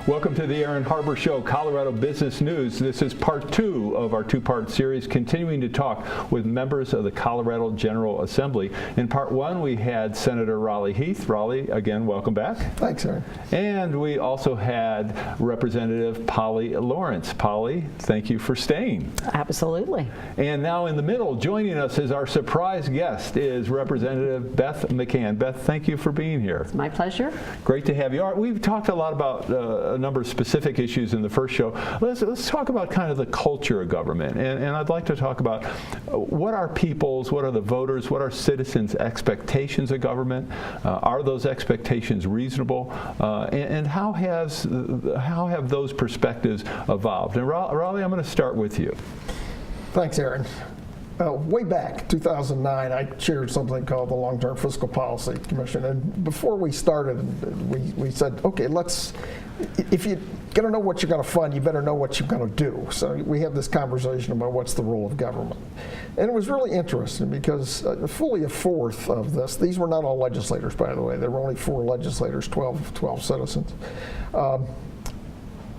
Welcome to the Aaron Harber Show, Colorado Business News. This is part 2 of our 2-part series, continuing to talk with members of the Colorado General Assembly. In part 1, we had Senator Raleigh Heath. Raleigh, again, welcome back. Thanks, Aaron. And we also had Representative Polly Lawrence. Polly, thank you for staying. Absolutely. And now in the middle, joining us as our surprise guest is Representative Beth McCann. Beth, thank you for being here. It's my pleasure. Great to have you. All right, we've talked a lot about a number of specific issues in the first show. Let's talk about kind of the culture of government. And I'd like to talk about what are people's, what are the voters, what are citizens' expectations of government? Are those expectations reasonable? And how have those perspectives evolved? And Raleigh, I'm going to start with you. Thanks, Aaron. Way back, 2009, I chaired something called the Long-Term Fiscal Policy Commission. And before we started, we said, okay, if you're going to know what you're going to fund, you better know what you're going to do. So we have this conversation about what's the role of government. And it was really interesting because fully a fourth of this, these were not all legislators, by the way. There were only 4 legislators, 12 citizens.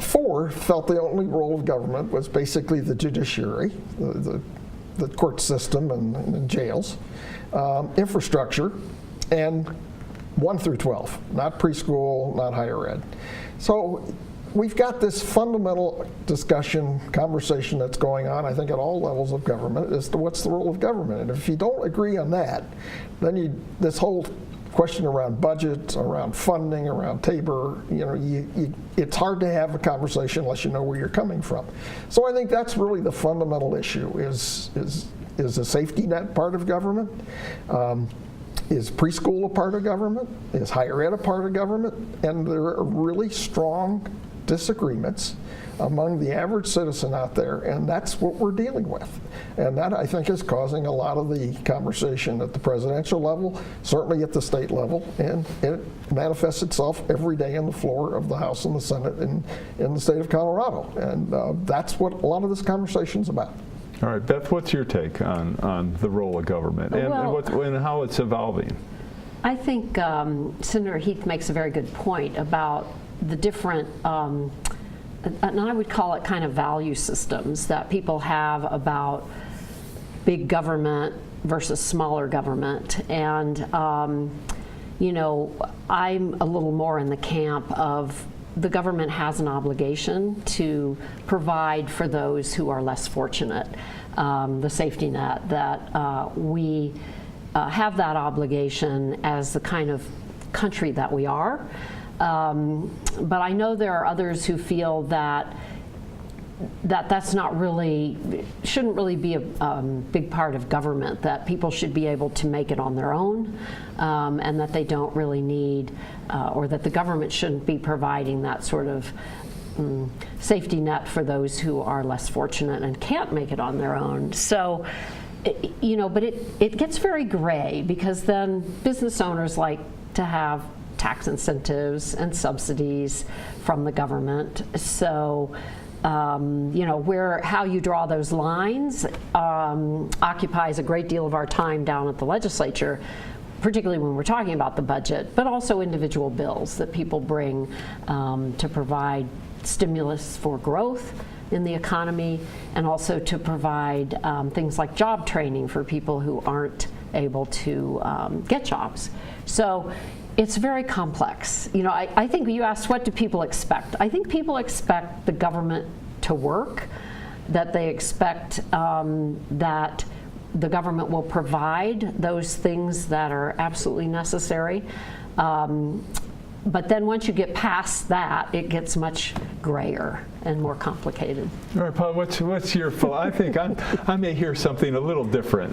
4 felt the only role of government was basically the judiciary, the court system and jails, infrastructure, and 1 through 12, not preschool, not higher ed. So we've got this fundamental conversation that's going on, I think, at all levels of government as to what's the role of government. And if you don't agree on that, then this whole question around budget, around funding, around Tabor, it's hard to have a conversation unless you know where you're coming from. So I think that's really the fundamental issue: is a safety net part of government? Is preschool a part of government? Is higher ed a part of government? And there are really strong disagreements among the average citizen out there, and that's what we're dealing with. And that, I think, is causing a lot of the conversation at the presidential level, certainly at the state level, and it manifests itself every day on the floor of the House and the Senate in the state of Colorado. And that's what a lot of this conversation's about. All right, Beth, what's your take on the role of government and how it's evolving? I think Senator Heath makes a very good point about the different, and I would call it kind of value systems that people have about big government versus smaller government. And, I'm a little more in the camp of the government has an obligation to provide for those who are less fortunate, the safety net, that we have that obligation as the kind of country that we are. But I know there are others who feel that's not really, shouldn't really be a big part of government, that people should be able to make it on their own, and that they don't really need, or that the government shouldn't be providing that sort of safety net for those who are less fortunate and can't make it on their own. So, but it gets very gray, because then business owners like to have tax incentives and subsidies from the government. So, how you draw those lines occupies a great deal of our time down at the legislature, particularly when we're talking about the budget, but also individual bills that people bring to provide stimulus for growth in the economy, and also to provide things like job training for people who aren't able to get jobs. So it's very complex. I think you asked, what do people expect? I think people expect the government to work, that they expect that the government will provide those things that are absolutely necessary. But then once you get past that, it gets much grayer and more complicated. All right, Paul, what's your I think I may hear something a little different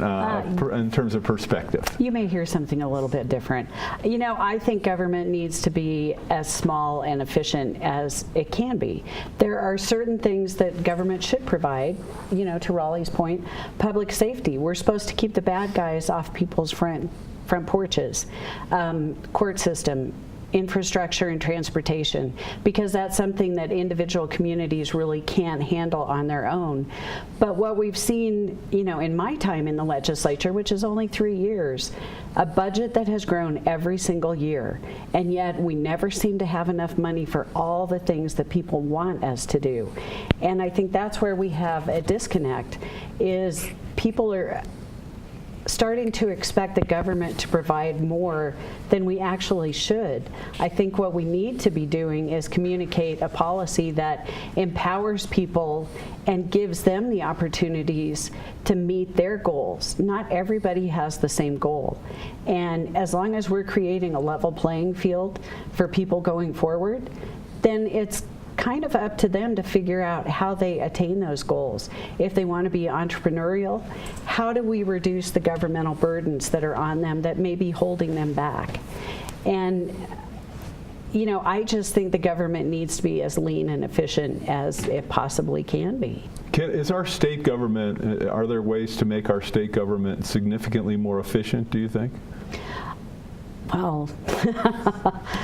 in terms of perspective. You may hear something a little bit different. I think government needs to be as small and efficient as it can be. There are certain things that government should provide, to Raleigh's point, public safety. We're supposed to keep the bad guys off people's front porches. Court system, infrastructure and transportation, because that's something that individual communities really can't handle on their own. But what we've seen, in my time in the legislature, which is only 3 years, a budget that has grown every single year, and yet we never seem to have enough money for all the things that people want us to do. And I think that's where we have a disconnect, is people are starting to expect the government to provide more than we actually should. I think what we need to be doing is communicate a policy that empowers people and gives them the opportunities to meet their goals. Not everybody has the same goal. And as long as we're creating a level playing field for people going forward, then it's kind of up to them to figure out how they attain those goals. If they want to be entrepreneurial, how do we reduce the governmental burdens that are on them that may be holding them back? And I just think the government needs to be as lean and efficient as it possibly can be. Is our state government, are there ways to make our state government significantly more efficient, do you think? Well,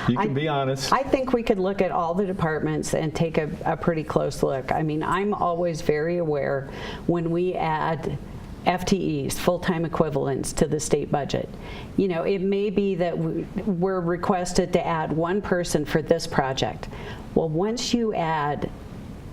you can be honest. I think we could look at all the departments and take a pretty close look. I mean, I'm always very aware when we add FTEs, full-time equivalents, to the state budget. It may be that we're requested to add one person for this project. Well, once you add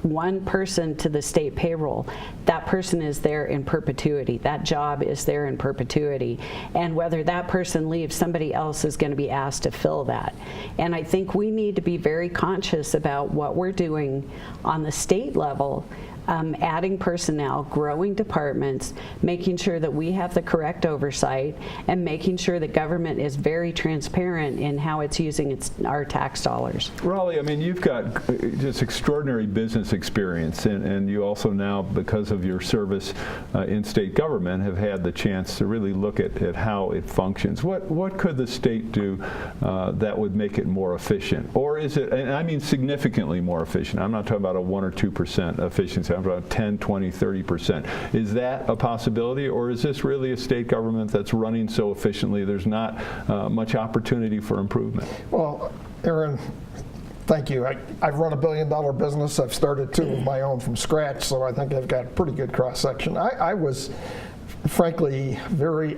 one person to the state payroll, that person is there in perpetuity. That job is there in perpetuity. And whether that person leaves, somebody else is going to be asked to fill that. And I think we need to be very conscious about what we're doing on the state level, adding personnel, growing departments, making sure that we have the correct oversight, and making sure that government is very transparent in how it's using our tax dollars. Raleigh, I mean, you've got just extraordinary business experience, and you also now, because of your service in state government, have had the chance to really look at how it functions. What could the state do that would make it more efficient? Or is it, and I mean significantly more efficient, I'm not talking about a 1 or 2% efficiency, I'm about 10, 20, 30%. Is that a possibility, or is this really a state government that's running so efficiently there's not much opportunity for improvement? Well, Aaron, thank you. I've run $1 billion business. I've started 2 of my own from scratch, so I think I've got a pretty good cross-section. I was frankly very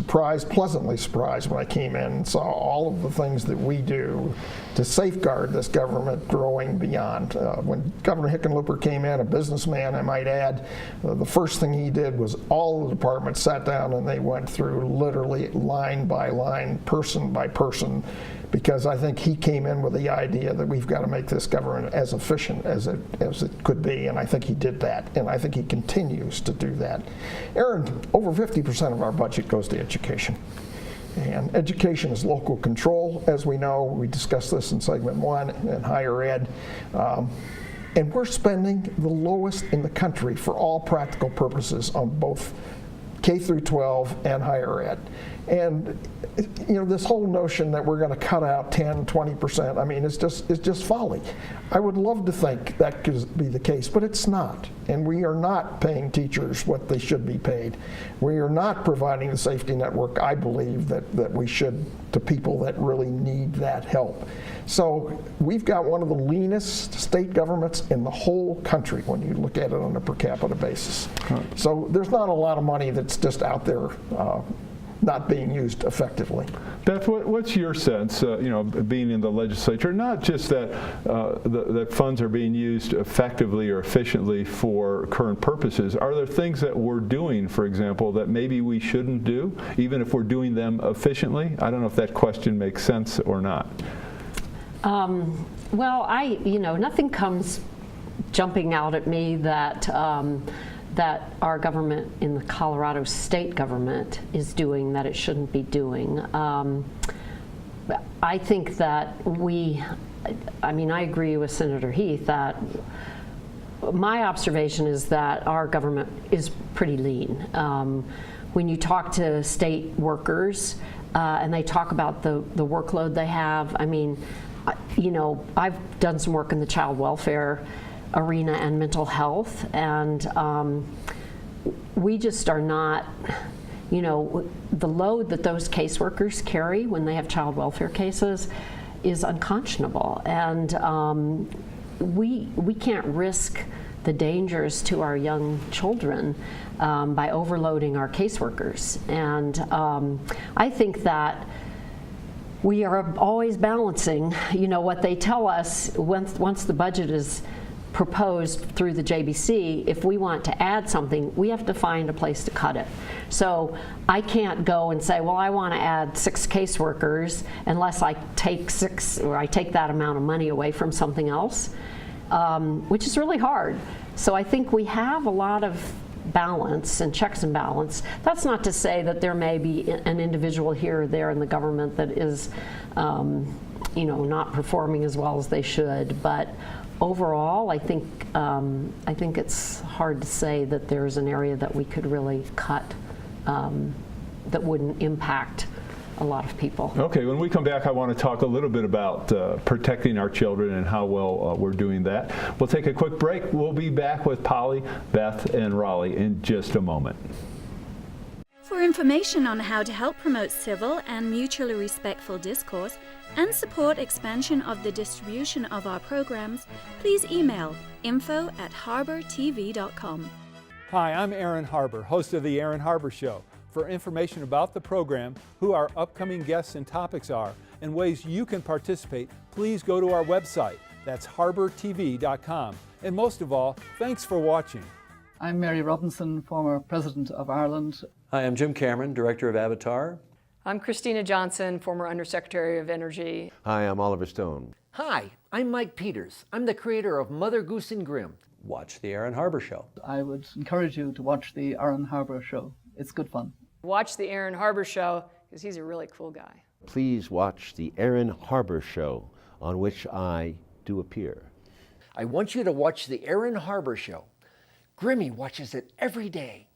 pleasantly surprised when I came in and saw all of the things that we do to safeguard this government growing beyond. When Governor Hickenlooper came in, a businessman, I might add, the first thing he did was all the departments sat down and they went through literally line by line, person by person, because I think he came in with the idea that we've got to make this government as efficient as it could be, and I think he did that, and I think he continues to do that. Aaron, over 50% of our budget goes to education. And education is local control, as we know. We discussed this in segment 1 in higher ed. And we're spending the lowest in the country for all practical purposes on both K through 12 and higher ed. And this whole notion that we're going to cut out 10, 20%, I mean, it's just folly. I would love to think that could be the case, but it's not. And we are not paying teachers what they should be paid. We are not providing the safety network, I believe, that we should to people that really need that help. So we've got one of the leanest state governments in the whole country when you look at it on a per capita basis. So there's not a lot of money that's just out there not being used effectively. Beth, what's your sense, being in the legislature, not just that that funds are being used effectively or efficiently for current purposes, are there things that we're doing, for example, that maybe we shouldn't do, even if we're doing them efficiently? I don't know if that question makes sense or not. Well, nothing comes jumping out at me that that our government in the Colorado state government is doing that it shouldn't be doing. I think that I agree with Senator Heath that my observation is that our government is pretty lean. When you talk to state workers and they talk about the workload they have, I've done some work in the child welfare arena and mental health, and we just are not, the load that those caseworkers carry when they have child welfare cases is unconscionable. And we can't risk the dangers to our young children by overloading our caseworkers. And I think that we are always balancing, what they tell us once the budget is proposed through the JBC. If we want to add something, we have to find a place to cut it. So I can't go and say, well, I want to add 6 caseworkers unless I take that amount of money away from something else, which is really hard. So I think we have a lot of balance and checks and balance. That's not to say that there may be an individual here or there in the government that is, not performing as well as they should. But overall, I think it's hard to say that there's an area that we could really cut that wouldn't impact a lot of people. Okay, when we come back, I want to talk a little bit about protecting our children and how well we're doing that. We'll take a quick break. We'll be back with Polly, Beth, and Raleigh in just a moment. For information on how to help promote civil and mutually respectful discourse and support expansion of the distribution of our programs, please email info@harbortv.com. Hi, I'm Aaron Harber, host of The Aaron Harber Show. For information about the program, who our upcoming guests and topics are, and ways you can participate, please go to our website. That's harbortv.com. And most of all, thanks for watching. I'm Mary Robinson, former President of Ireland. Hi, I'm Jim Cameron, Director of Avatar. I'm Christina Johnson, former Undersecretary of Energy. Hi, I'm Oliver Stone. Hi, I'm Mike Peters. I'm the creator of Mother Goose and Grimm. Watch The Aaron Harber Show. I would encourage you to watch The Aaron Harber Show. It's good fun. Watch The Aaron Harber Show because he's a really cool guy. Please watch The Aaron Harber Show, on which I do appear. I want you to watch The Aaron Harber Show. Grimmy watches it every day.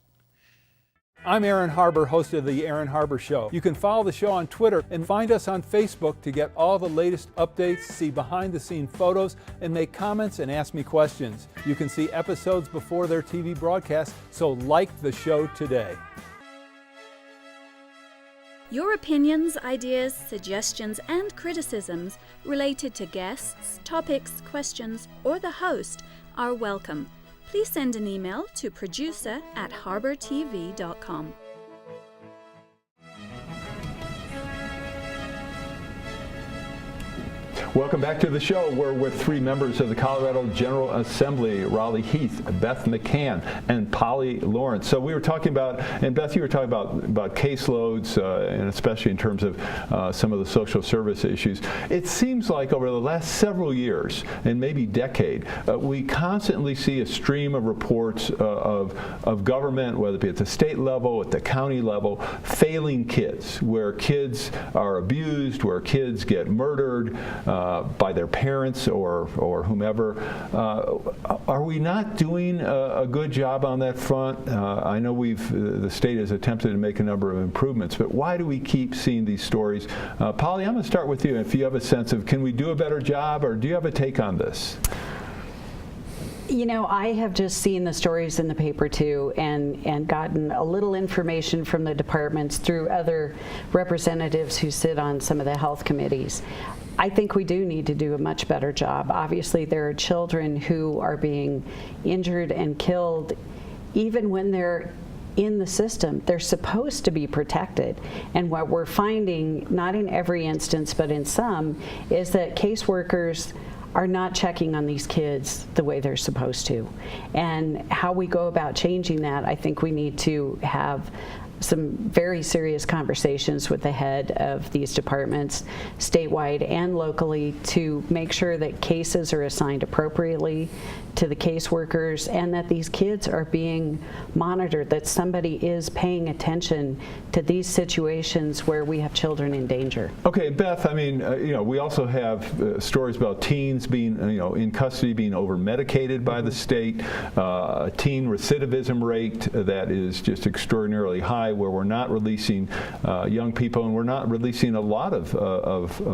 I'm Aaron Harber, host of The Aaron Harber Show. You can follow the show on Twitter and find us on Facebook to get all the latest updates, see behind-the-scenes photos, and make comments and ask me questions. You can see episodes before their TV broadcast, so like the show today. Your opinions, ideas, suggestions, and criticisms related to guests, topics, questions, or the host are welcome. Please send an email to producer@harbortv.com. Welcome back to the show. We're with 3 members of the Colorado General Assembly, Raleigh Heath, Beth McCann, and Polly Lawrence. So we were talking about, and Beth, you were talking about caseloads, and especially in terms of some of the social service issues. It seems like over the last several years, and maybe decade, we constantly see a stream of reports of government, whether it be at the state level, at the county level, failing kids, where kids are abused, where kids get murdered, by their parents or whomever. Are we not doing a good job on that front? I know the state has attempted to make a number of improvements, but why do we keep seeing these stories? Polly, I'm going to start with you. If you have a sense of, can we do a better job, or do you have a take on this? I have just seen the stories in the paper too, and gotten a little information from the departments through other representatives who sit on some of the health committees. I think we do need to do a much better job. Obviously, there are children who are being injured and killed even when they're in the system. They're supposed to be protected. And what we're finding, not in every instance, but in some, is that caseworkers are not checking on these kids the way they're supposed to. And how we go about changing that, I think we need to have some very serious conversations with the head of these departments, statewide and locally, to make sure that cases are assigned appropriately to the caseworkers and that these kids are being monitored, that somebody is paying attention to these situations where we have children in danger. Okay, Beth, I mean, we also have stories about teens being, in custody, being over-medicated by the state, teen recidivism rate that is just extraordinarily high, where we're not releasing young people, and we're not releasing a lot of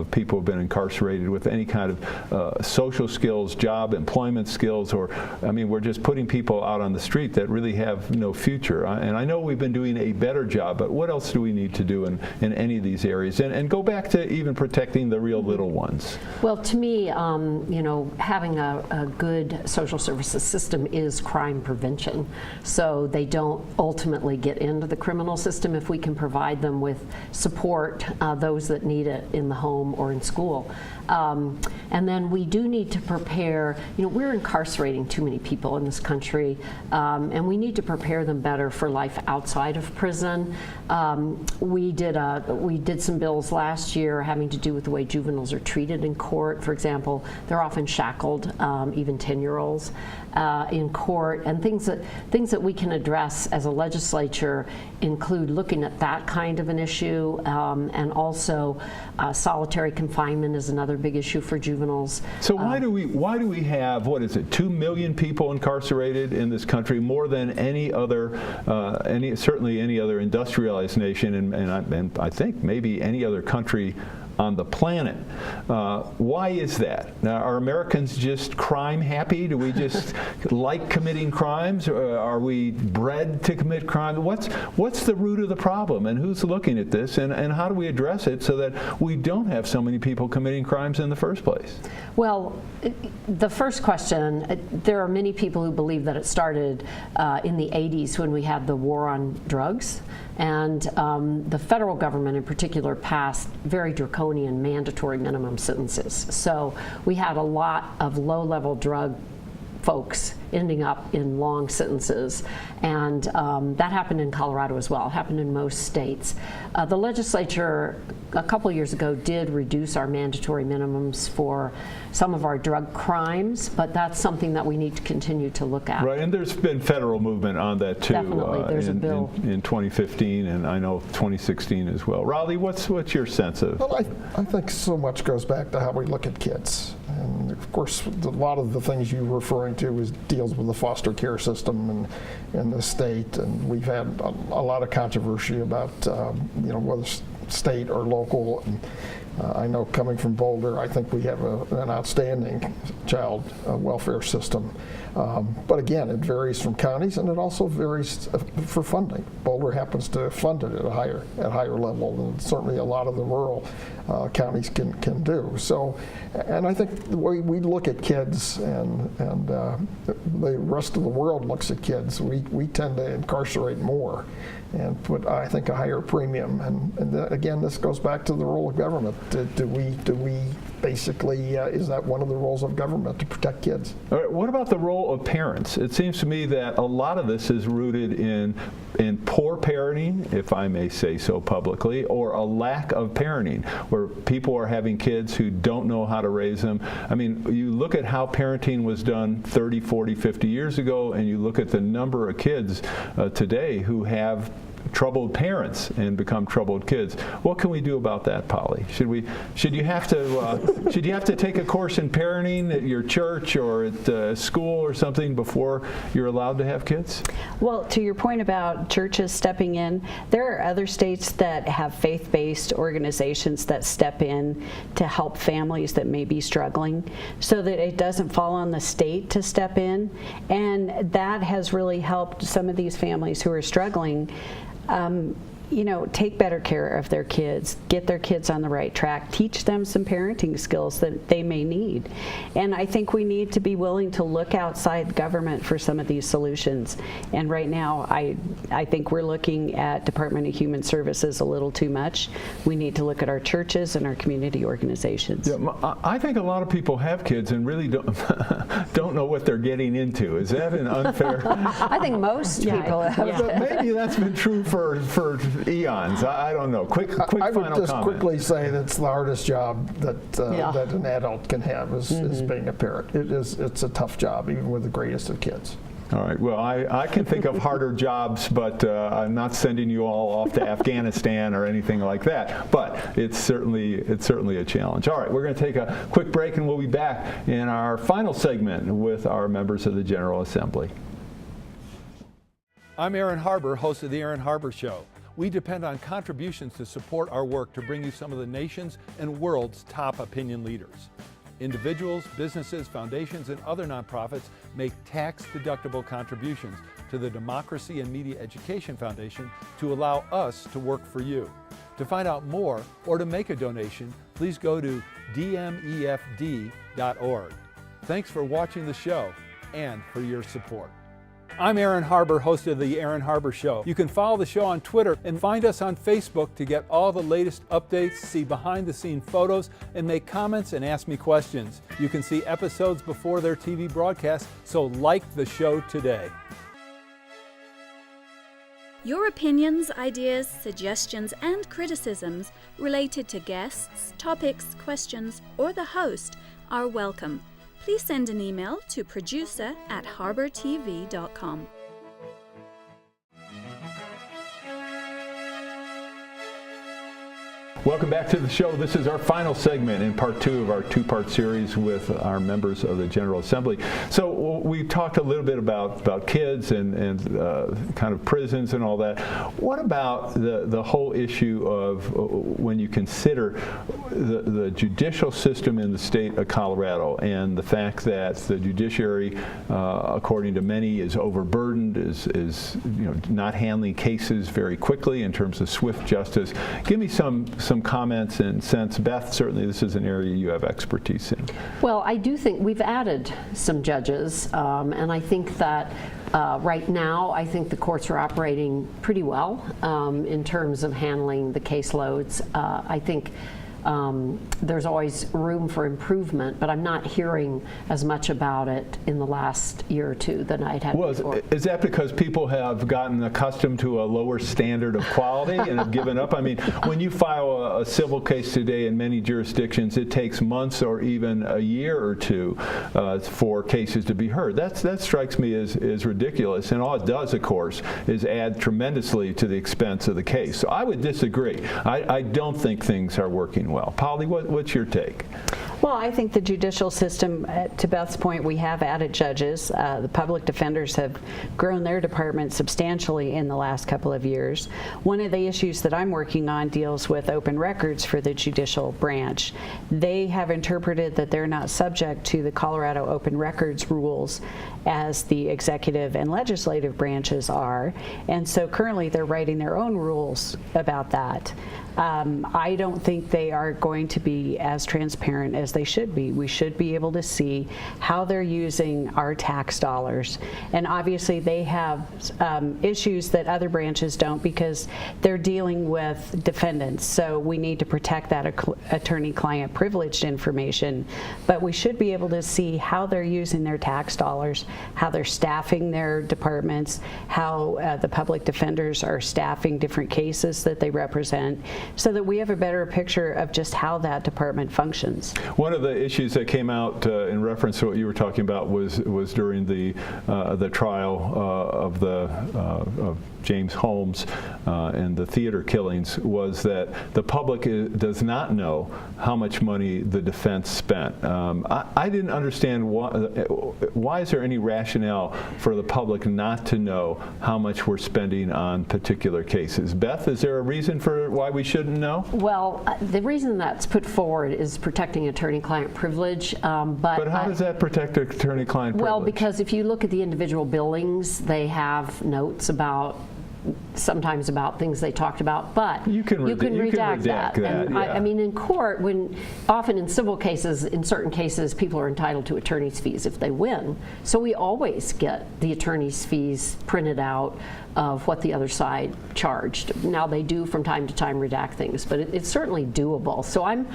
people who have been incarcerated with any kind of social skills, job, employment skills, or, I mean, we're just putting people out on the street that really have no future. And I know we've been doing a better job, but what else do we need to do in any of these areas? And go back to even protecting the real little ones. Well, to me, you know, having a good social services system is crime prevention. So they don't ultimately get into the criminal system if we can provide them with support, those that need it in the home or in school. And then we do need to prepare, you know, we're incarcerating too many people in this country, and we need to prepare them better for life outside of prison. We did some bills last year having to do with the way juveniles are treated in court. For example, they're often shackled, even 10-year-olds in court, and things that we can address as a legislature include looking at that kind of an issue, and also solitary confinement is another big issue for juveniles. So why do we have, what is it, 2 million people incarcerated in this country, more than any other, certainly any other industrialized nation, and I think maybe any other country on the planet? Why is that? Now, are Americans just crime happy? Do we just like committing crimes? Or are we bred to commit crime? What's the root of the problem, and who's looking at this, and how do we address it so that we don't have so many people committing crimes in the first place? Well, the first question, there are many people who believe that it started in the 80s when we had the war on drugs. And the federal government in particular passed very draconian mandatory minimum sentences. So we had a lot of low-level drug folks ending up in long sentences, and that happened in Colorado as well. It happened in most states. The legislature a couple years ago did reduce our mandatory minimums for some of our drug crimes, but that's something that we need to continue to look at. Right, and there's been federal movement on that too. Definitely, there's a bill in 2015, and I know 2016 as well. Raleigh, what's your sense of? Well, I think so much goes back to how we look at kids. And of course, a lot of the things you're referring to deals with the foster care system and the state. And we've had a lot of controversy about you know, whether state or local. And, I know coming from Boulder, I think we have an outstanding child welfare system. But again, it varies from counties, and it also varies for funding. Boulder happens to fund it at a higher level than certainly a lot of the rural counties can do. So, and I think the way we look at kids and the rest of the world looks at kids, we tend to incarcerate more and put, I think, a higher premium. And again, this goes back to the role of government. Do we basically, is that one of the roles of government, to protect kids? All right, what about the role of parents? It seems to me that a lot of this is rooted in poor parenting, if I may say so publicly, or a lack of parenting, where people are having kids who don't know how to raise them. I mean, you look at how parenting was done 30, 40, 50 years ago, and you look at the number of kids today who have troubled parents and become troubled kids. What can we do about that, Polly? Should you have to take a course in parenting at your church or at school or something before you're allowed to have kids? Well, to your point about churches stepping in, there are other states that have faith-based organizations that step in to help families that may be struggling, so that it doesn't fall on the state to step in, and that has really helped some of these families who are struggling you know, take better care of their kids, get their kids on the right track, teach them some parenting skills that they may need. And I think we need to be willing to look outside government for some of these solutions. And right now, I think we're looking at Department of Human Services a little too much. We need to look at our churches and our community organizations. Yeah, I think a lot of people have kids and really don't know what they're getting into. Is that an unfair? I think most people have. Yeah. Maybe that's been true for eons. I don't know. Quick I final would just comment. quickly say that's the hardest job that an adult can have is being a parent. It's a tough job, even with the greatest of kids. All right. Well, I can think of harder jobs, but I'm not sending you all off to Afghanistan or anything like that. But it's certainly a challenge. All right. We're going to take a quick break, and we'll be back in our final segment with our members of the General Assembly. I'm Aaron Harber, host of the Aaron Harber Show. We depend on contributions to support our work to bring you some of the nation's and world's top opinion leaders. Individuals, businesses, foundations, and other nonprofits make tax-deductible contributions to the Democracy and Media Education Foundation to allow us to work for you. To find out more or to make a donation, please go to dmefd.org. Thanks for watching the show and for your support. I'm Aaron Harber, host of The Aaron Harber Show. You can follow the show on Twitter and find us on Facebook to get all the latest updates, see behind-the-scenes photos, and make comments and ask me questions. You can see episodes before their TV broadcast, so like the show today. Your opinions, ideas, suggestions, and criticisms related to guests, topics, questions, or the host are welcome. Please send an email to producer@harbortv.com. Welcome back to the show. This is our final segment in part 2 of our 2-part series with our members of the General Assembly. So we talked a little bit about kids and kind of prisons and all that. What about the whole issue of when you consider the judicial system in the state of Colorado and the fact that the judiciary, according to many, is overburdened, is not handling cases very quickly in terms of swift justice. Give me some comments and sense. Beth, certainly this is an area you have expertise in. Well, I do think we've added some judges, and I think that right now, I think the courts are operating pretty well in terms of handling the caseloads. I think there's always room for improvement, but I'm not hearing as much about it in the last year or two than I'd had before. Is that because people have gotten accustomed to a lower standard of quality and have given up? I mean, when you file a civil case today in many jurisdictions, it takes months or even a year or two for cases to be heard. That strikes me as ridiculous, and all it does, of course, is add tremendously to the expense of the case. So I would disagree. I don't think things are working well. Polly, what's your take? Well, I think the judicial system, to Beth's point, we have added judges. The public defenders have grown their department substantially in the last couple of years. One of the issues that I'm working on deals with open records for the judicial branch. They have interpreted that they're not subject to the Colorado open records rules as the executive and legislative branches are, and so currently they're writing their own rules about that. I don't think they are going to be as transparent as they should be. We should be able to see how they're using our tax dollars. And obviously they have issues that other branches don't because they're dealing with defendants. So we need to protect that attorney-client privileged information. But we should be able to see how they're using their tax dollars, how they're staffing their departments, how the public defenders are staffing different cases that they represent, so that we have a better picture of just how that department functions. One of the issues that came out in reference to what you were talking about was during the trial of James Holmes and the theater killings, was that the public does not know how much money the defense spent. I didn't understand why is there any rationale for the public not to know how much we're spending on particular cases? Beth, is there a reason for why we shouldn't know? Well, the reason that's put forward is protecting attorney-client privilege. But how does that protect attorney-client privilege? Well, because if you look at the individual billings, they have notes sometimes about things they talked about, but you can redact that. And yeah. I mean, in court, often in civil cases, in certain cases, people are entitled to attorney's fees if they win. So we always get the attorney's fees printed out of what the other side charged. Now they do from time to time redact things, but it's certainly doable. So I'm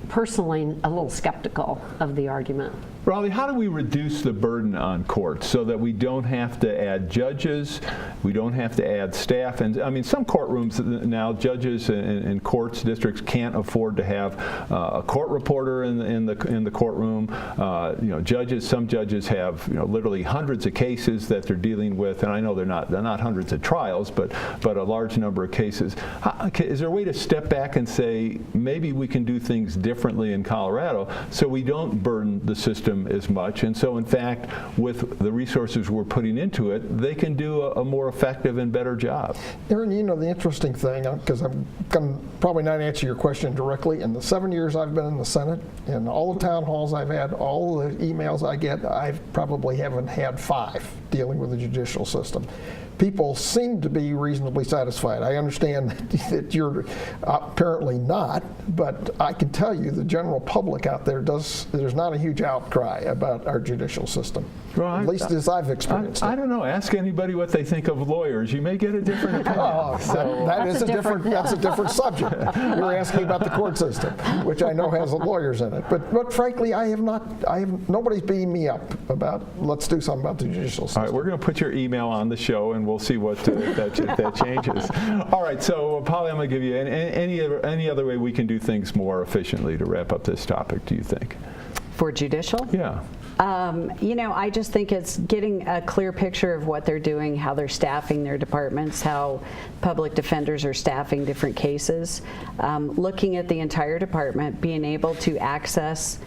personally a little skeptical of the argument. Raleigh, how do we reduce the burden on courts so that we don't have to add judges, we don't have to add staff? And I mean, some courtrooms now, judges and courts, districts can't afford to have a court reporter in the courtroom. Some judges have literally hundreds of cases that they're dealing with, and I know they're not hundreds of trials, but a large number of cases. Is there a way to step back and say maybe we can do things differently differently in Colorado, so we don't burden the system as much. And so, in fact, with the resources we're putting into it, they can do a more effective and better job. Aaron, you know the interesting thing, because I'm going to probably not answer your question directly, in the 7 years I've been in the Senate, in all the town halls I've had, all the emails I get, I probably haven't had 5 dealing with the judicial system. People seem to be reasonably satisfied. I understand that you're apparently not, but I can tell you the general public out there there's not a huge outcry about our judicial system. Well, at least as I've experienced it. I don't know. Ask anybody what they think of lawyers. You may get a different opinion. That's a different subject. You're asking about the court system, which I know has lawyers in it. But frankly, nobody's beating me up about let's do something about the judicial system. All right, we're going to put your email on the show, and we'll see what that changes. All right, so Polly, I'm going to give you any other way we can do things more efficiently to wrap up this topic, do you think? For judicial? Yeah. I just think it's getting a clear picture of what they're doing, how they're staffing their departments, how public defenders are staffing different cases, looking at the entire department, being able to access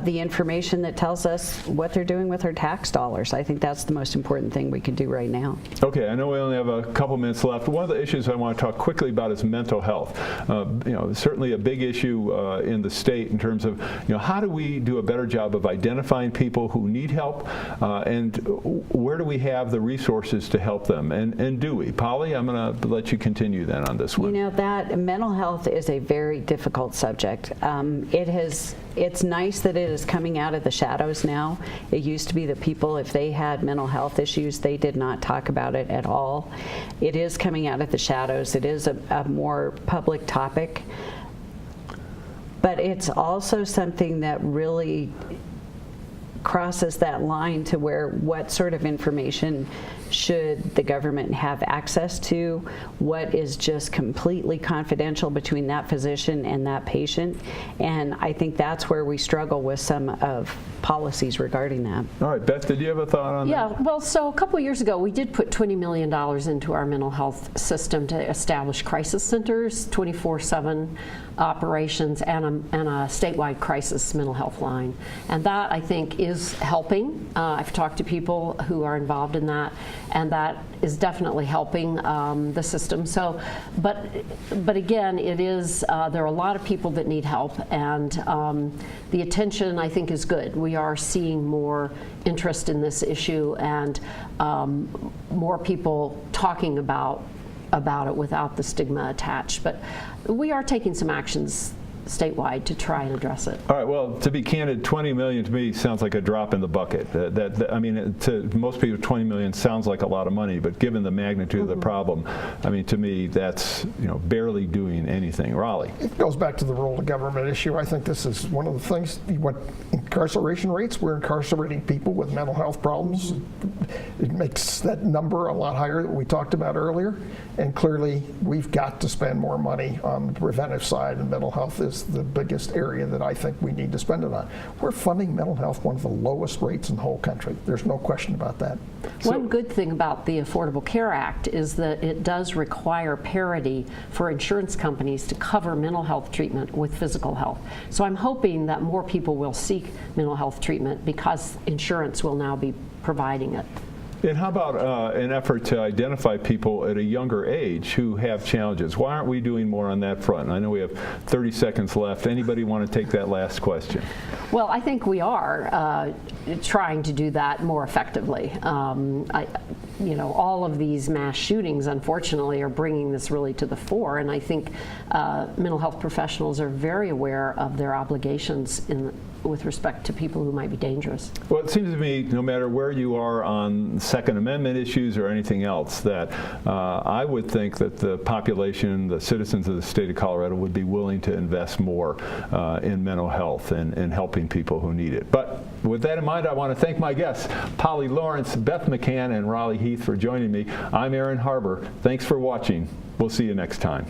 the information that tells us what they're doing with our tax dollars. I think that's the most important thing we can do right now. Okay, I know we only have a couple minutes left. One of the issues I want to talk quickly about is mental health. Certainly a big issue in the state in terms of, how do we do a better job of identifying people who need help, and where do we have the resources to help them, and do we? Polly, I'm going to let you continue then on this one. That mental health is a very difficult subject. It's nice that it is coming out of the shadows now. It used to be that people, if they had mental health issues, they did not talk about it at all. It is coming out of the shadows. It is a more public topic. But it's also something that really crosses that line to where what sort of information should the government have access to, what is just completely confidential between that physician and that patient. And I think that's where we struggle with some of policies regarding that. All right, Beth, did you have a thought on that? Yeah, well, so a couple years ago, we did put $20 million into our mental health system to establish crisis centers, 24/7 operations, and a statewide crisis mental health line. And that, I think, is helping. I've talked to people who are involved in that, and that is definitely helping the system. So, but again, it is there are a lot of people that need help, and the attention, I think, is good. We are seeing more interest in this issue, and more people talking about it without the stigma attached. But we are taking some actions statewide to try and address it. All right, well, to be candid, $20 million to me sounds like a drop in the bucket. I mean, to most people, $20 million sounds like a lot of money, but given the magnitude of the problem, I mean, to me, that's barely doing anything. Raleigh. It goes back to the role of government issue. I think this is one of the things. What incarceration rates? We're incarcerating people with mental health problems. It makes that number a lot higher that we talked about earlier. And clearly, we've got to spend more money on the preventive side, and mental health is the biggest area that I think we need to spend it on. We're funding mental health one of the lowest rates in the whole country. There's no question about that. One good thing about the Affordable Care Act is that it does require parity for insurance companies to cover mental health treatment with physical health. So I'm hoping that more people will seek mental health treatment because insurance will now be providing it. And how about an effort to identify people at a younger age who have challenges? Why aren't we doing more on that front? I know we have 30 seconds left. Anybody want to take that last question? Well, I think we are trying to do that more effectively. All of these mass shootings, unfortunately, are bringing this really to the fore, and I think mental health professionals are very aware of their obligations with respect to people who might be dangerous. Well, it seems to me, no matter where you are on Second Amendment issues or anything else, that I would think that the population, the citizens of the state of Colorado would be willing to invest more in mental health and helping people who need it. But with that in mind, I want to thank my guests, Polly Lawrence, Beth McCann, and Raleigh Heath, for joining me. I'm Aaron Harber. Thanks for watching. We'll see you next time.